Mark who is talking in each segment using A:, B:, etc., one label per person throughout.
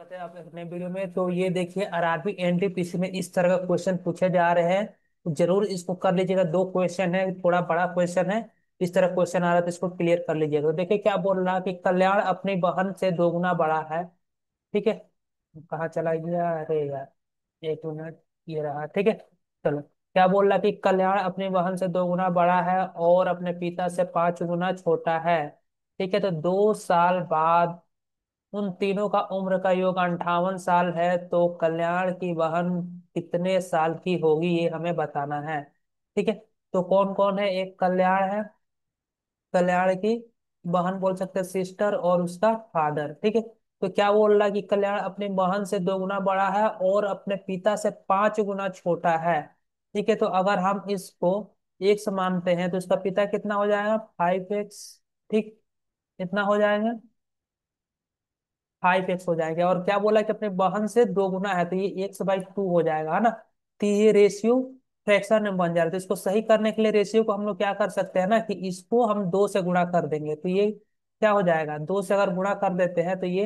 A: स्वागत है आप अपने वीडियो में। तो ये देखिए आरआरबी एनटीपीसी में इस तरह का क्वेश्चन पूछे जा रहे हैं। तो जरूर इसको कर लीजिएगा। दो क्वेश्चन है, थोड़ा बड़ा क्वेश्चन है। इस तरह क्वेश्चन आ रहा है तो इसको क्लियर कर लीजिएगा। तो देखिए क्या बोल रहा है कि कल्याण अपनी बहन से दोगुना बड़ा है। ठीक है। कहाँ चला गया, अरे यार, एक मिनट। ये रहा, ठीक है। चलो, क्या बोल रहा है कि कल्याण अपनी बहन से दोगुना बड़ा है और अपने पिता से 5 गुना छोटा है। ठीक है। तो 2 साल बाद उन तीनों का उम्र का योग 58 साल है। तो कल्याण की बहन कितने साल की होगी, ये हमें बताना है। ठीक है। तो कौन कौन है, एक कल्याण है, कल्याण की बहन बोल सकते हैं सिस्टर, और उसका फादर। ठीक है। तो क्या बोल रहा है कि कल्याण अपनी बहन से 2 गुना बड़ा है और अपने पिता से 5 गुना छोटा है। ठीक है। तो अगर हम इसको एक्स मानते हैं तो इसका पिता कितना हो जाएगा, 5x। ठीक, इतना हो जाएगा, 5x हो जाएगा। और क्या बोला कि अपने बहन से 2 गुना है तो ये x/2 हो जाएगा, है ना। तो ये रेशियो फ्रैक्शन में बन जा रहा है। तो इसको सही करने के लिए रेशियो को हम लोग क्या कर सकते हैं ना, कि इसको हम 2 से गुणा कर देंगे। तो ये क्या हो जाएगा, 2 से अगर गुणा कर देते हैं तो ये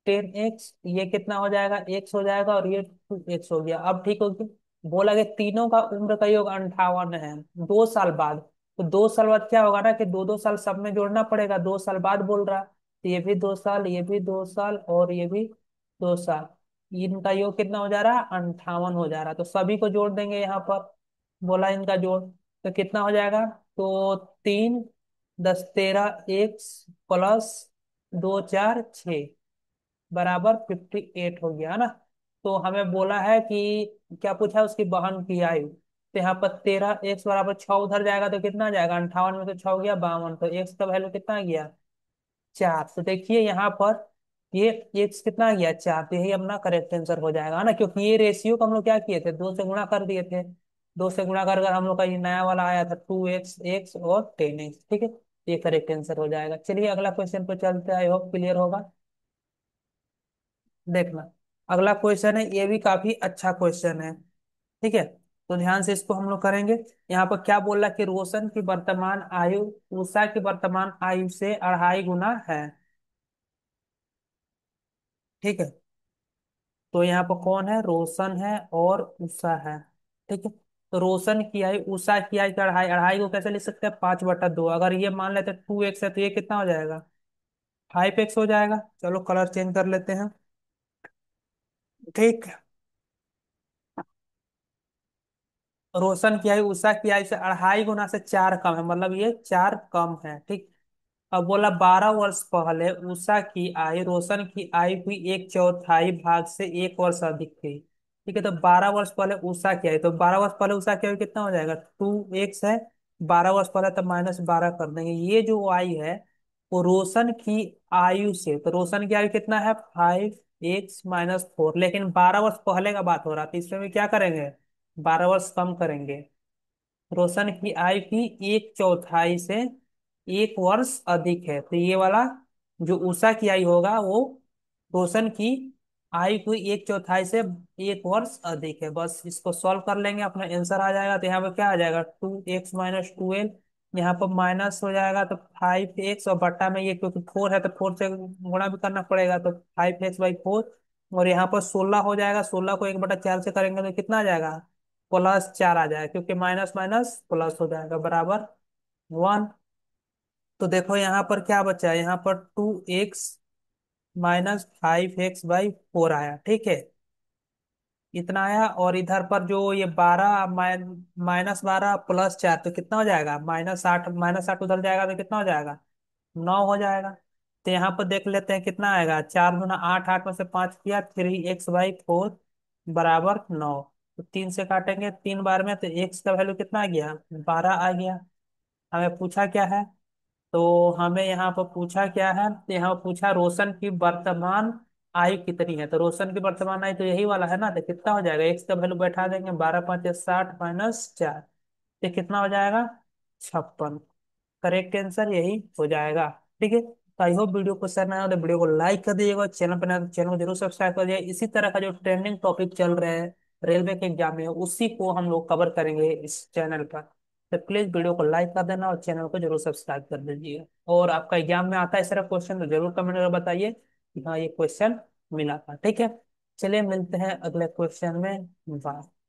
A: 10x, ये कितना हो जाएगा, x हो जाएगा, और ये 2x हो गया। अब ठीक हो गया। बोला कि तीनों का उम्र का योग 58 है 2 साल बाद। तो 2 साल बाद क्या होगा ना, कि दो दो साल सब में जोड़ना पड़ेगा। 2 साल बाद बोल रहा है तो ये भी 2 साल, ये भी 2 साल, और ये भी 2 साल। इनका योग कितना हो जा रहा है, 58 हो जा रहा है। तो सभी को जोड़ देंगे यहाँ पर। बोला इनका जोड़ तो कितना हो जाएगा, तो 3 10 13 x +2 4 6 बराबर 58 हो गया, है ना। तो हमें बोला है कि क्या पूछा है, उसकी बहन की आयु। तो यहाँ पर 13x बराबर 6 उधर जाएगा तो कितना आ जाएगा, 58 में तो 6 गया 52, तो x का वैल्यू कितना आ गया, 4। तो देखिए यहाँ पर ये x कितना आ गया, 4। तो यही अपना करेक्ट आंसर हो जाएगा, है ना। क्योंकि ये रेशियो को हम लोग क्या किए थे, 2 से गुणा कर दिए थे। 2 से गुणा कर हम लोग का ये नया वाला आया था 2x, x और 10x। ठीक है, ये करेक्ट आंसर हो जाएगा। चलिए अगला क्वेश्चन पे चलते हैं, आई होप क्लियर होगा। देखना, अगला क्वेश्चन है, ये भी काफी अच्छा क्वेश्चन है। ठीक है। तो ध्यान से इसको हम लोग करेंगे। यहाँ पर क्या बोल रहा है कि रोशन की वर्तमान आयु उषा की वर्तमान आयु से 2.5 गुना है। ठीक है। तो यहाँ पर कौन है, रोशन है और उषा है। ठीक है। तो रोशन की आयु उषा की आयु का अढ़ाई, अढ़ाई को कैसे लिख सकते हैं, 5/2। अगर ये मान लेते 2x है तो ये कितना हो जाएगा, 5x हो जाएगा। चलो कलर चेंज कर लेते हैं। ठीक, रोशन की आयु उषा की आयु से 2.5 गुना से 4 कम है, मतलब ये 4 कम है। ठीक। अब बोला 12 वर्ष पहले उषा की आयु रोशन की आयु हुई 1/4 भाग से 1 वर्ष अधिक थी। ठीक है। तो 12 वर्ष पहले उषा की आयु, तो 12 वर्ष पहले उषा की आयु कितना हो जाएगा, 2x है। 12 वर्ष पहले तो -12 कर देंगे। ये जो आयु है वो रोशन की आयु से, तो रोशन की आयु कितना है, 5x - 4। लेकिन 12 वर्ष पहले का बात हो रहा था, इसमें भी क्या करेंगे, 12 वर्ष कम करेंगे। रोशन की आयु की 1/4 से 1 वर्ष अधिक है। तो ये वाला जो उषा की आयु होगा वो रोशन की आयु की 1/4 से 1 वर्ष अधिक है। बस इसको सॉल्व कर लेंगे, अपना आंसर आ जाएगा। तो यहाँ पे क्या आ जाएगा, 2x - 12। यहाँ पर माइनस हो जाएगा तो 5x, और बट्टा में ये क्योंकि 4 है तो 4 से गुणा भी करना पड़ेगा, तो 5x/4। और यहाँ पर 16 हो जाएगा, 16 को 1/4 से करेंगे तो कितना आ जाएगा, +4 आ जाएगा, क्योंकि माइनस माइनस प्लस हो जाएगा, बराबर 1। तो देखो यहाँ पर क्या बचा है, यहाँ पर 2x - 5x/4 आया। ठीक है, इतना आया। और इधर पर जो ये 12 -12 +4 तो कितना हो जाएगा, -8, -8 उधर जाएगा तो कितना हो जाएगा, 9 हो जाएगा। तो यहाँ पर देख लेते हैं कितना आएगा, 4 दूना 8, 8 में से 5 किया, 3x/4 बराबर 9। तो 3 से काटेंगे 3 बार में, तो x का वैल्यू कितना आ गया, 12 आ गया। हमें पूछा क्या है, तो हमें यहाँ पर पूछा क्या है, तो यहाँ पर पूछा रोशन की वर्तमान आयु कितनी है। तो रोशन की वर्तमान आयु तो यही वाला है ना, तो कितना हो जाएगा, एक्स का वैल्यू बैठा देंगे, 12×5 = 60 -4। तो कितना हो जाएगा, 56। करेक्ट आंसर यही हो जाएगा। ठीक है। तो आई होप वीडियो को पसंद आया तो वीडियो को लाइक कर दीजिएगा, चैनल पर नया तो चैनल को जरूर सब्सक्राइब कर दीजिएगा। इसी तरह का जो ट्रेंडिंग टॉपिक चल रहे हैं रेलवे के एग्जाम में, उसी को हम लोग कवर करेंगे इस चैनल पर। तो प्लीज वीडियो को लाइक कर देना और चैनल को जरूर सब्सक्राइब कर दीजिएगा। और आपका एग्जाम में आता है इस तरह क्वेश्चन तो जरूर कमेंट में बताइए कि हाँ ये क्वेश्चन मिला था। ठीक है, चलिए मिलते हैं अगले क्वेश्चन में। बाय।